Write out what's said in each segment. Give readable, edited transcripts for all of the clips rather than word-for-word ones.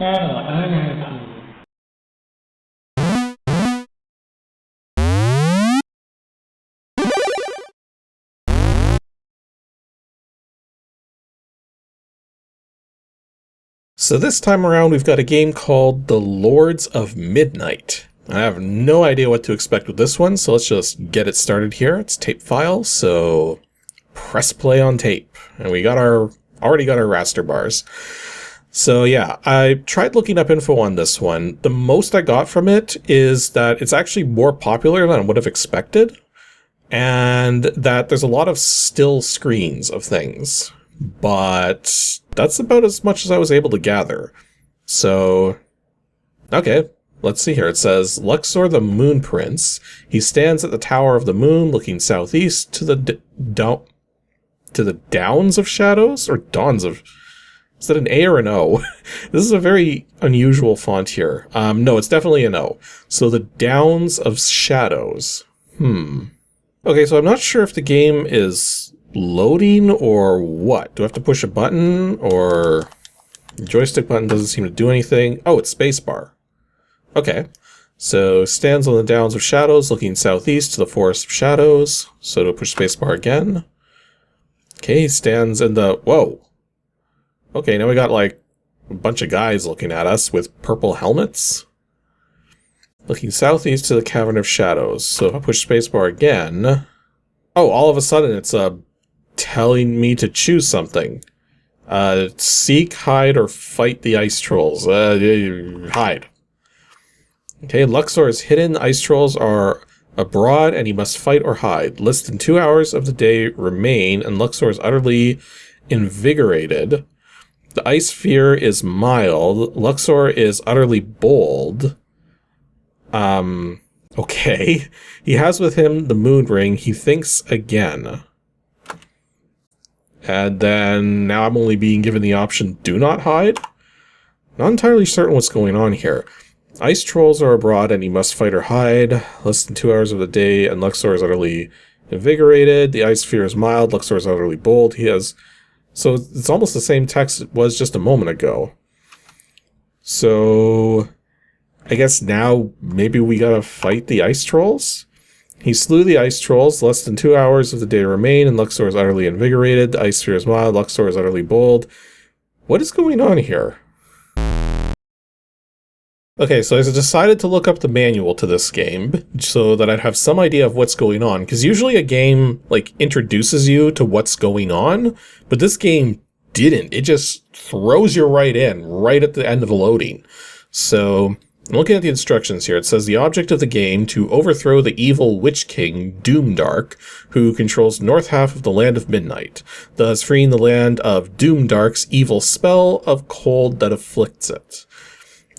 NNRG. So this time around we've got a game called The Lords of Midnight. I have no idea what to expect with this one, so let's just get it started here. It's tape file, so press play on tape. And we already got our raster bars. So yeah, I tried looking up info on this one. The most I got from it is that it's actually more popular than I would have expected, and that there's a lot of still screens of things. But that's about as much as I was able to gather. So, okay, let's see here. It says, Luxor the Moon Prince. He stands at the Tower of the Moon looking southeast to the Downs of Shadows? Or Dawns of... Is that an A or an O? This is a very unusual font here. No, it's definitely an O. So the Downs of Shadows. Okay, so I'm not sure if the game is loading or what. Do I have to push a button, or the joystick button doesn't seem to do anything? Oh, it's spacebar. Okay, so stands on the Downs of Shadows looking southeast to the Forest of Shadows. So to push spacebar again. Okay, he stands in the... Whoa. Okay, now we got like a bunch of guys looking at us with purple helmets. Looking southeast to the Cavern of Shadows. So if I push spacebar again... Oh, all of a sudden it's telling me to choose something. Seek, hide, or fight the ice trolls. Hide. Okay, Luxor is hidden. Ice trolls are abroad, and he must fight or hide. Less than 2 hours of the day remain, and Luxor is utterly invigorated. The ice sphere is mild. Luxor is utterly bold. Okay. He has with him the moon ring. He thinks again. And then now I'm only being given the option do not hide. Not entirely certain what's going on here. Ice trolls are abroad and he must fight or hide. Less than 2 hours of the day, and Luxor is utterly invigorated. The ice sphere is mild. Luxor is utterly bold. He has... So it's almost the same text it was just a moment ago. So I guess now maybe we gotta fight the ice trolls? He slew the ice trolls. Less than 2 hours of the day remain, and Luxor is utterly invigorated. The ice sphere is mild. Luxor is utterly bold. What is going on here? Okay, so I decided to look up the manual to this game so that I'd have some idea of what's going on. Because usually a game, like, introduces you to what's going on, but this game didn't. It just throws you right in, right at the end of the loading. So... I'm looking at the instructions here. It says the object of the game to overthrow the evil Witch King, Doomdark, who controls north half of the Land of Midnight, thus freeing the land of Doomdark's evil spell of cold that afflicts it.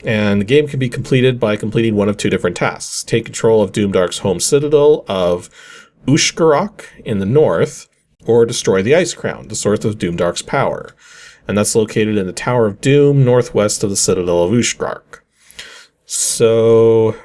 And the game can be completed by completing one of two different tasks. Take control of Doomdark's home citadel of Ushgarok in the north, or destroy the Ice Crown, the source of Doomdark's power. And that's located in the Tower of Doom, northwest of the citadel of Ushgarok. So,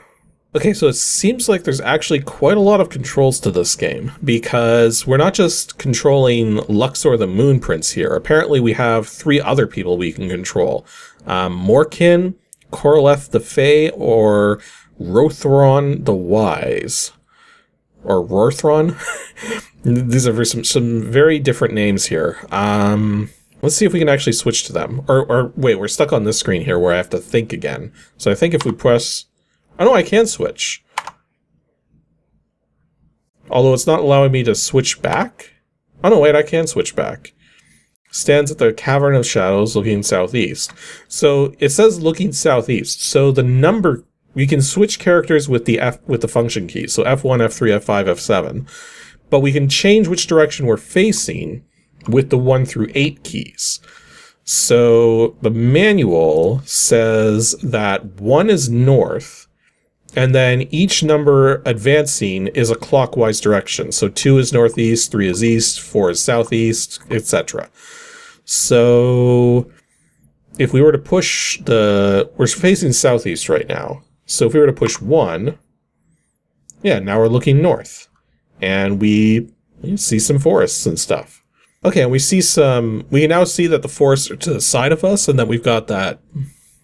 okay, so it seems like there's actually quite a lot of controls to this game, because we're not just controlling Luxor the Moon Prince here. Apparently we have 3 other people we can control. Morkin, Korleth the Fey, or Rothron the Wise. Or Rorthron? These are some very different names here. Let's see if we can actually switch to them. Or wait, we're stuck on this screen here where I have to think again. So I think if we press... Oh no, I can switch. Although it's not allowing me to switch back. Oh no, wait, I can switch back. Stands at the Cavern of Shadows looking southeast. So it says looking southeast. So the number... We can switch characters with the function keys. So F1, F3, F5, F7. But we can change which direction we're facing with the 1 through 8 keys. So the manual says that 1 is north, and then each number advancing is a clockwise direction. So 2 is northeast, 3 is east, 4 is southeast, etc. So if we were to push we're facing southeast right now. So if we were to push 1, yeah, now we're looking north. And we see some forests and stuff. Okay, and we can now see that the forests are to the side of us, and that we've got that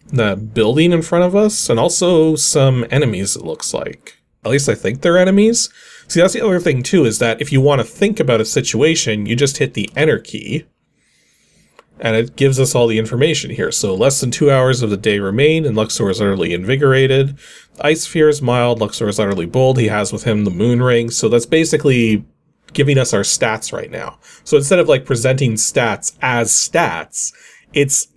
the building in front of us, and also some enemies, it looks like. At least I think they're enemies. See, that's the other thing too, is that if you want to think about a situation, you just hit the enter key, and it gives us all the information here. So less than 2 hours of the day remain, and Luxor is utterly invigorated. The ice sphere is mild, Luxor is utterly bold, he has with him the moon ring. So that's basically giving us our stats right now. So instead of like presenting stats as stats, it's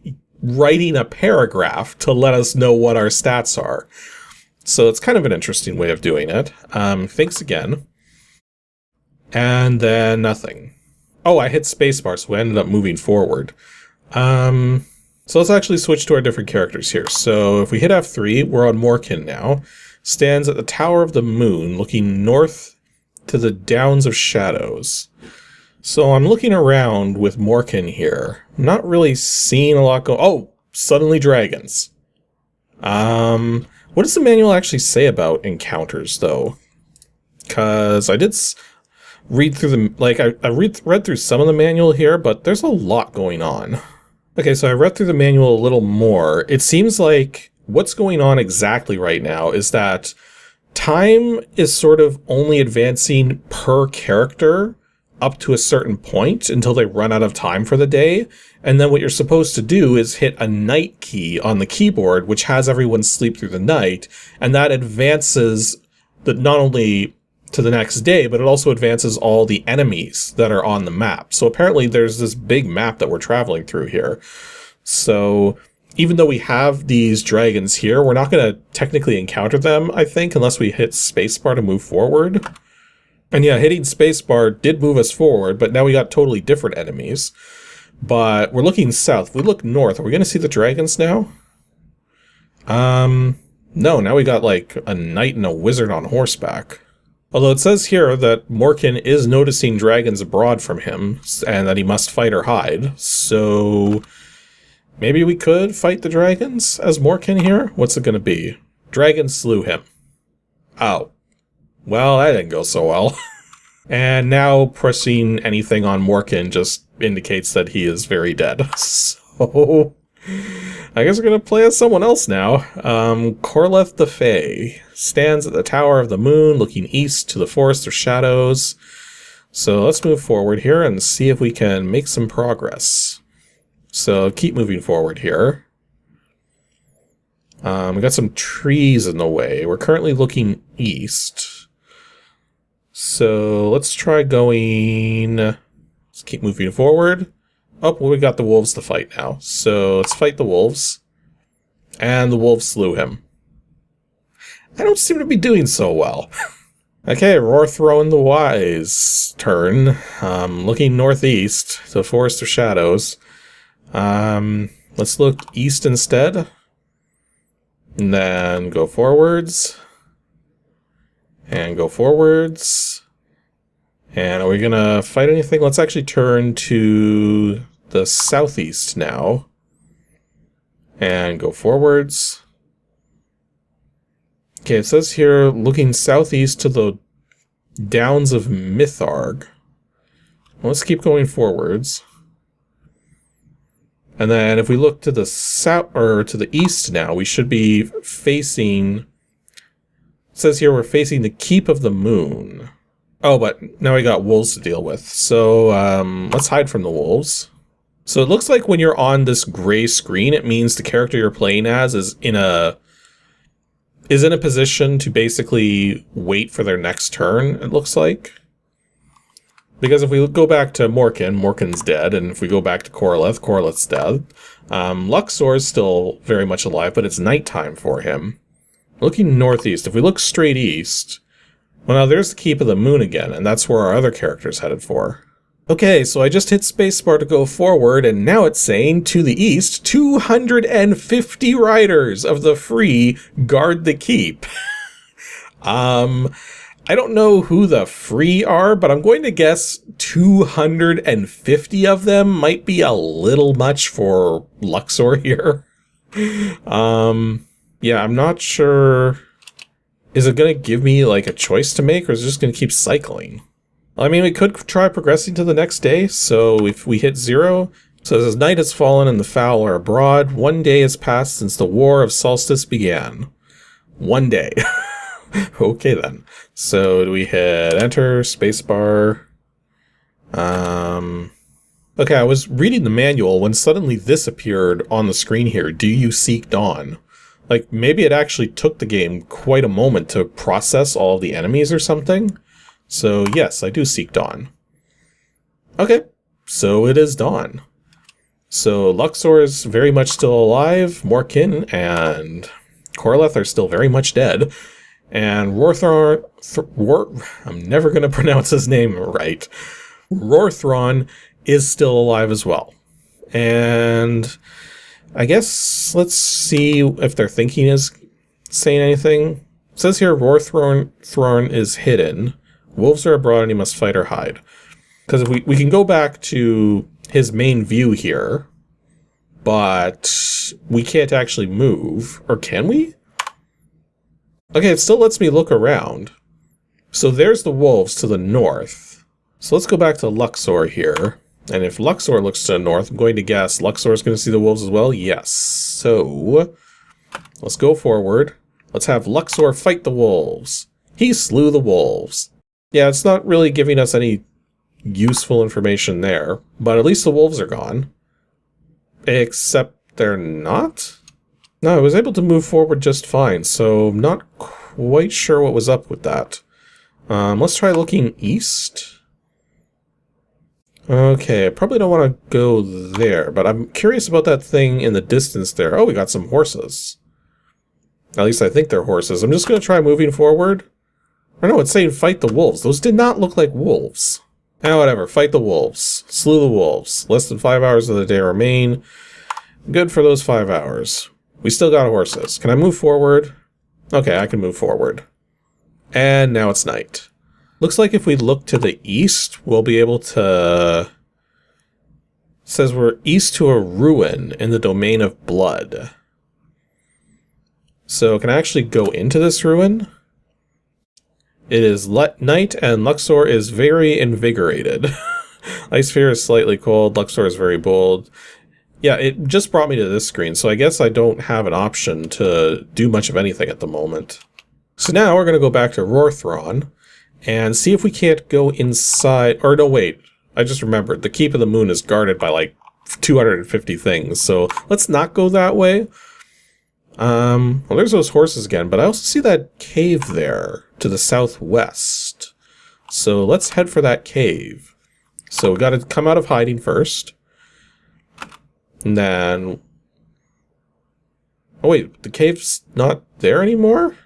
writing a paragraph to let us know what our stats are. So it's kind of an interesting way of doing it. Thanks again. And then nothing. Oh, I hit spacebar, so we ended up moving forward. So let's actually switch to our different characters here. So if we hit F3, we're on Morkin now. Stands at the Tower of the Moon, looking north to the Downs of Shadows. So I'm looking around with Morkin here. I'm not really seeing a lot go. Oh, suddenly dragons. What does the manual actually say about encounters, though? Because I did read through the, like, I read through some of the manual here, but there's a lot going on. Okay, so I read through the manual a little more. It seems like what's going on exactly right now is that time is sort of only advancing per character up to a certain point until they run out of time for the day. And then what you're supposed to do is hit a night key on the keyboard, which has everyone sleep through the night. And that advances not only to the next day, but it also advances all the enemies that are on the map. So apparently there's this big map that we're traveling through here. So even though we have these dragons here, we're not going to technically encounter them, I think, unless we hit spacebar to move forward. And yeah, hitting spacebar did move us forward, but now we got totally different enemies. But we're looking south. If we look north, are we going to see the dragons now? No, now we got like a knight and a wizard on horseback. Although it says here that Morkin is noticing dragons abroad from him, and that he must fight or hide. So maybe we could fight the dragons as Morkin here? What's it going to be? Dragons slew him. Oh. Well, that didn't go so well. And now pressing anything on Morkin just indicates that he is very dead. So I guess we're going to play as someone else now. Corleth the Fae stands at the Tower of the Moon, looking east to the Forest of Shadows. So let's move forward here and see if we can make some progress. So keep moving forward here. We got some trees in the way. We're currently looking east. So let's try going... Let's keep moving forward. Oh, well, we got the wolves to fight now. So let's fight the wolves. And the wolves slew him. I don't seem to be doing so well. Okay, Rorthro and the Wise turn. Looking northeast to the Forest of Shadows. Let's look east instead. And then go forwards. And go forwards. And are we going to fight anything? Let's actually turn to the southeast now. And go forwards. Okay, it says here, looking southeast to the Downs of Mitharg. Let's keep going forwards. And then if we look to the south, or to the east now, we should be facing... It says here we're facing the Keep of the Moon. Oh, but now we got wolves to deal with. So let's hide from the wolves. So it looks like when you're on this gray screen, it means the character you're playing as is in a position to basically wait for their next turn, it looks like. Because if we go back to Morkin, Morkin's dead, and if we go back to Corleth, Corleth's dead. Luxor is still very much alive, but it's nighttime for him. Looking northeast, if we look straight east, well, now there's the Keep of the Moon again, and that's where our other character's headed for. Okay, so I just hit spacebar to go forward, and now it's saying, to the east, 250 riders of the free guard the keep. I don't know who the free are, but I'm going to guess 250 of them might be a little much for Luxor here. Yeah, I'm not sure. Is it going to give me like a choice to make, or is it just going to keep cycling? I mean, we could try progressing to the next day. So if we hit 0, So it says, night has fallen and the foul are abroad. 1 day has passed since the war of solstice began. 1 day. Okay then. So do we hit enter, spacebar? Okay, I was reading the manual when suddenly this appeared on the screen here. Do you seek dawn? Like, maybe it actually took the game quite a moment to process all of the enemies or something. So yes, I do seek dawn. Okay, so it is dawn. So Luxor is very much still alive, Morkin and Corleth are still very much dead, and I'm never going to pronounce his name right. Rorthron is still alive as well. And I guess let's see if their thinking is saying anything. It says here Rorthron is hidden. Wolves are abroad and he must fight or hide. Because if we can go back to his main view here, but we can't actually move. Or can we? Okay, it still lets me look around. So there's the wolves to the north. So let's go back to Luxor here. And if Luxor looks to the north, I'm going to guess Luxor is going to see the wolves as well. Yes. So let's go forward. Let's have Luxor fight the wolves. He slew the wolves. Yeah, it's not really giving us any useful information there, but at least the wolves are gone. Except they're not? No, I was able to move forward just fine, so I'm not quite sure what was up with that. Let's try looking east. Okay, I probably don't want to go there, but I'm curious about that thing in the distance there. Oh, we got some horses. At least I think they're horses. I'm just going to try moving forward. Or no, it's saying fight the wolves. Those did not look like wolves. Whatever, fight the wolves. Slew the wolves. Less than 5 hours of the day remain. Good for those 5 hours. We still got horses. Can I move forward? Okay, I can move forward. And now it's night. Looks like if we look to the east, we'll be able to... It says we're east to a ruin in the domain of blood. So can I actually go into this ruin? It is night and Luxor is very invigorated. Ice Sphere is slightly cold, Luxor is very bold. Yeah, it just brought me to this screen, so I guess I don't have an option to do much of anything at the moment. So now we're going to go back to Rorthron and see if we can't go inside... Or no, wait. I just remembered. The Keep of the Moon is guarded by like 250 things, so let's not go that way. Well, there's those horses again, but I also see that cave there to the southwest. So let's head for that cave. So we got to come out of hiding first. And then... Oh wait, the cave's not there anymore?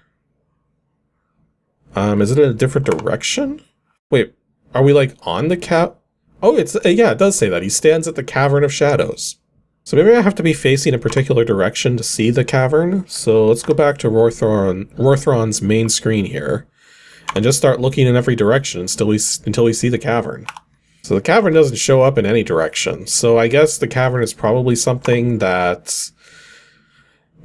Is it in a different direction? Wait, are we like on the Oh, it's yeah, it does say that. He stands at the Cavern of Shadows. So maybe I have to be facing a particular direction to see the cavern. So let's go back to Rorthron's main screen here. And just start looking in every direction until we see the cavern. So the cavern doesn't show up in any direction. So I guess the cavern is probably something that...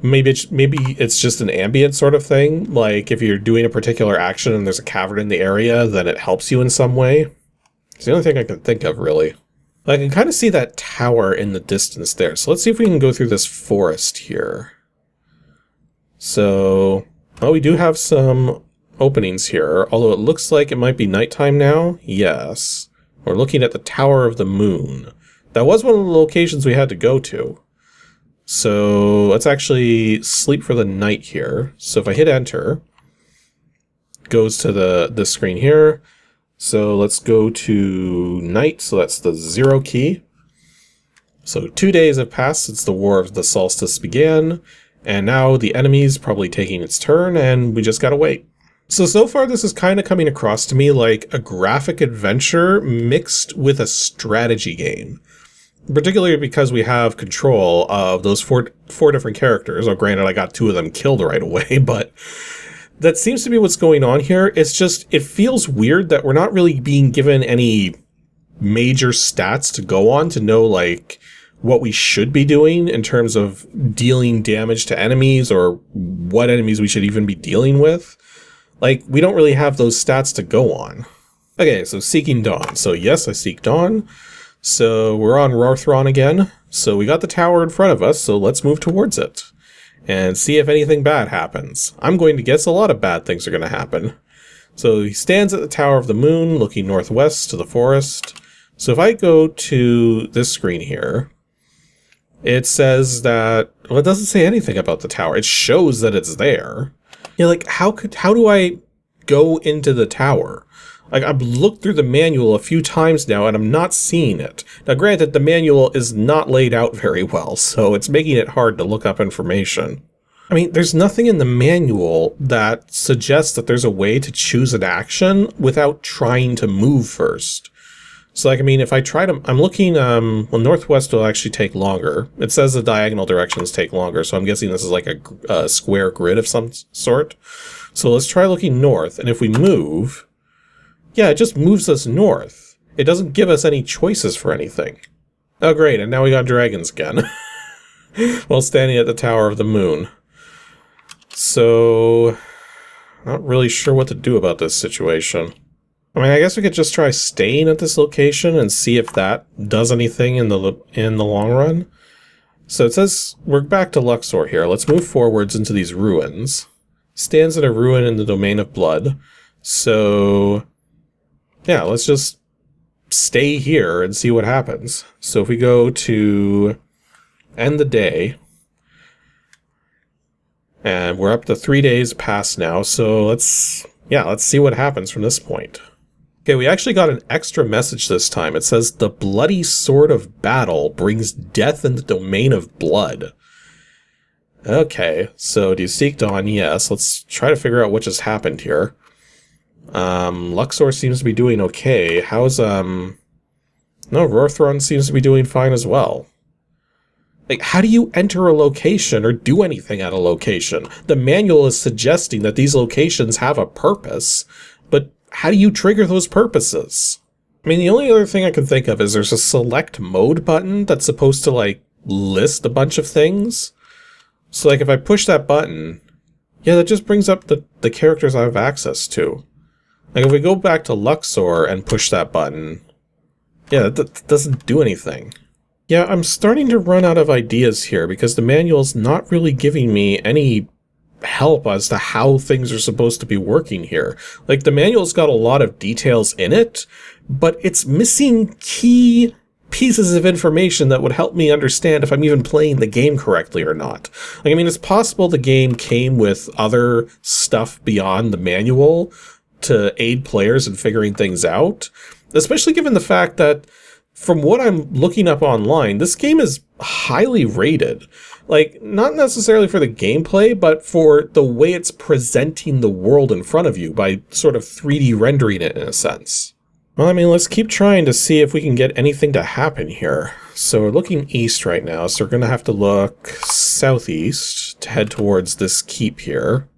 Maybe it's just an ambient sort of thing. Like if you're doing a particular action and there's a cavern in the area, then it helps you in some way. It's the only thing I can think of, really. I can kind of see that tower in the distance there. So let's see if we can go through this forest here. So, well, we do have some openings here, although it looks like it might be nighttime now. Yes. We're looking at the Tower of the Moon. That was one of the locations we had to go to. So let's actually sleep for the night here. So if I hit enter, it goes to this screen here. So let's go to night. So that's the 0 key. So 2 days have passed since the War of the Solstice began. And now the enemy's probably taking its turn and we just gotta wait. So far this is kind of coming across to me like a graphic adventure mixed with a strategy game. Particularly because we have control of those four different characters. Oh, granted, I got 2 of them killed right away, but that seems to be what's going on here. It's just, it feels weird that we're not really being given any major stats to go on to know, like, what we should be doing in terms of dealing damage to enemies or what enemies we should even be dealing with. Like, we don't really have those stats to go on. Okay, so seeking dawn. So yes, I seek dawn. So we're on Rorthron again. So we got the tower in front of us, so let's move towards it and see if anything bad happens. I'm going to guess a lot of bad things are going to happen. So he stands at the Tower of the Moon, looking northwest to the forest. So if I go to this screen here, it says that, well, it doesn't say anything about the tower. It shows that it's there. Yeah, like, how do I go into the tower? Like, I've looked through the manual a few times now, and I'm not seeing it. Now, granted, the manual is not laid out very well, so it's making it hard to look up information. I mean, there's nothing in the manual that suggests that there's a way to choose an action without trying to move first. So, like, I mean, if I try to... I'm looking... well, northwest will actually take longer. It says the diagonal directions take longer, so I'm guessing this is like a square grid of some sort. So let's try looking north, and if we move... Yeah, it just moves us north. It doesn't give us any choices for anything. Oh, great, and now we got dragons again. While standing at the Tower of the Moon. So... not really sure what to do about this situation. I mean, I guess we could just try staying at this location and see if that does anything in the long run. So it says we're back to Luxor here. Let's move forwards into these ruins. Stands in a ruin in the domain of blood. So yeah, let's just stay here and see what happens. So if we go to end the day, and we're up to 3 days past now, so let's see what happens from this point. Okay, we actually got an extra message this time. It says, the bloody sword of battle brings death in the domain of blood. Okay, so do you seek dawn? Yes, let's try to figure out what just happened here. Luxor seems to be doing okay. How's, no, Rorthron seems to be doing fine as well. Like, how do you enter a location or do anything at a location? The manual is suggesting that these locations have a purpose, but how do you trigger those purposes? I mean, the only other thing I can think of is there's a select mode button that's supposed to, like, list a bunch of things. So, like, if I push that button, yeah, that just brings up the characters I have access to. Like, if we go back to Luxor and push that button, yeah, that doesn't do anything. Yeah, I'm starting to run out of ideas here because the manual's not really giving me any help as to how things are supposed to be working here. Like, the manual's got a lot of details in it, but it's missing key pieces of information that would help me understand if I'm even playing the game correctly or not. Like, I mean, it's possible the game came with other stuff beyond the manual to aid players in figuring things out, especially given the fact that from what I'm looking up online, this game is highly rated. Like, not necessarily for the gameplay, but for the way it's presenting the world in front of you by sort of 3D rendering it in a sense. Well, I mean, let's keep trying to see if we can get anything to happen here. So we're looking east right now, so we're going to have to look southeast to head towards this keep here.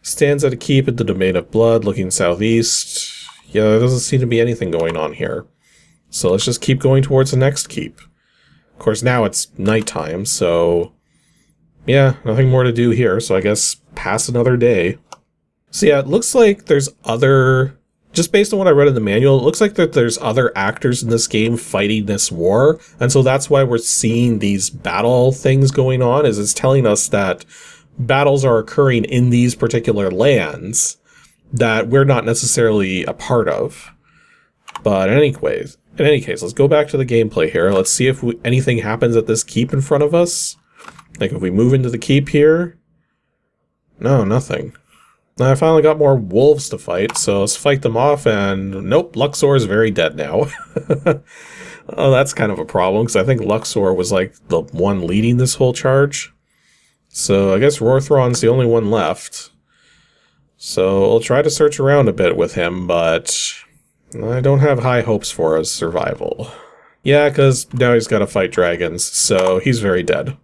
Stands at a keep at the domain of blood, looking southeast. Yeah, there doesn't seem to be anything going on here. So let's just keep going towards the next keep. Of course, now it's nighttime, so yeah, nothing more to do here, so I guess pass another day. So yeah, it looks like there's other... Just based on what I read in the manual, it looks like that there's other actors in this game fighting this war, and so that's why we're seeing these battle things going on, is it's telling us that battles are occurring in these particular lands that we're not necessarily a part of. But in any case, let's go back to the gameplay here. Let's see if anything happens at this keep in front of us. Like, if we move into the keep here... No, nothing. Now, I finally got more wolves to fight, so let's fight them off, and nope, Luxor is very dead now. Oh, that's kind of a problem, because I think Luxor was, like, the one leading this whole charge. So I guess Rorthron's the only one left. So we'll try to search around a bit with him, but I don't have high hopes for his survival. Yeah, because now he's got to fight dragons, so he's very dead.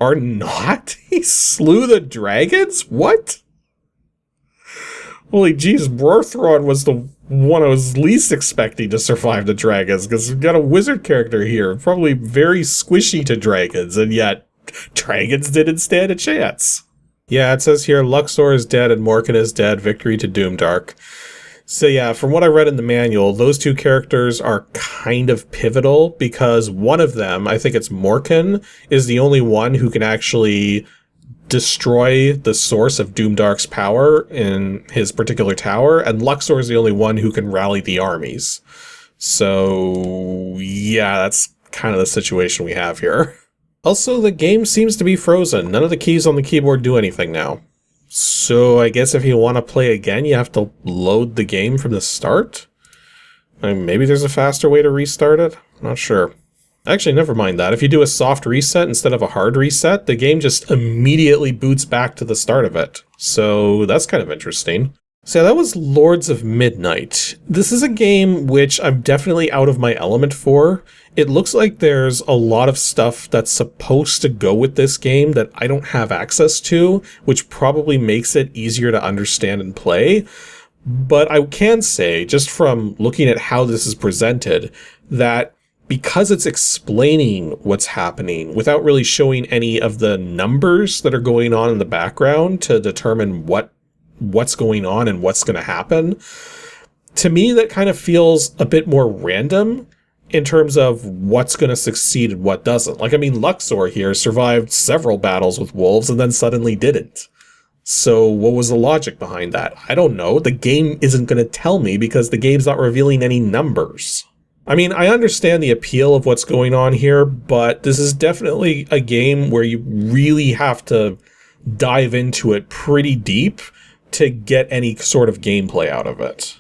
Or not? He slew the dragons? What? Holy jeez, Rorthron was the one I was least expecting to survive the dragons, because we've got a wizard character here, probably very squishy to dragons, and yet dragons didn't stand a chance. Yeah, it says here, Luxor is dead and Morkan is dead, victory to Doomdark. So yeah, from what I read in the manual, those two characters are kind of pivotal because one of them, I think it's Morkan, is the only one who can actually destroy the source of Doomdark's power in his particular tower, and Luxor is the only one who can rally the armies. So yeah, that's kind of the situation we have here. Also, the game seems to be frozen. None of the keys on the keyboard do anything now. So I guess if you want to play again, you have to load the game from the start? I mean, maybe there's a faster way to restart it? Not sure. Actually, never mind that. If you do a soft reset instead of a hard reset, the game just immediately boots back to the start of it. So that's kind of interesting. So that was Lords of Midnight. This is a game which I'm definitely out of my element for. It looks like there's a lot of stuff that's supposed to go with this game that I don't have access to, which probably makes it easier to understand and play. But I can say, just from looking at how this is presented, that because it's explaining what's happening without really showing any of the numbers that are going on in the background to determine what's going on and what's going to happen, to me that kind of feels a bit more random in terms of what's going to succeed and what doesn't. Like, I mean, Luxor here survived several battles with wolves and then suddenly didn't. So what was the logic behind that? I don't know. The game isn't going to tell me because the game's not revealing any numbers. I mean, I understand the appeal of what's going on here, but this is definitely a game where you really have to dive into it pretty deep to get any sort of gameplay out of it.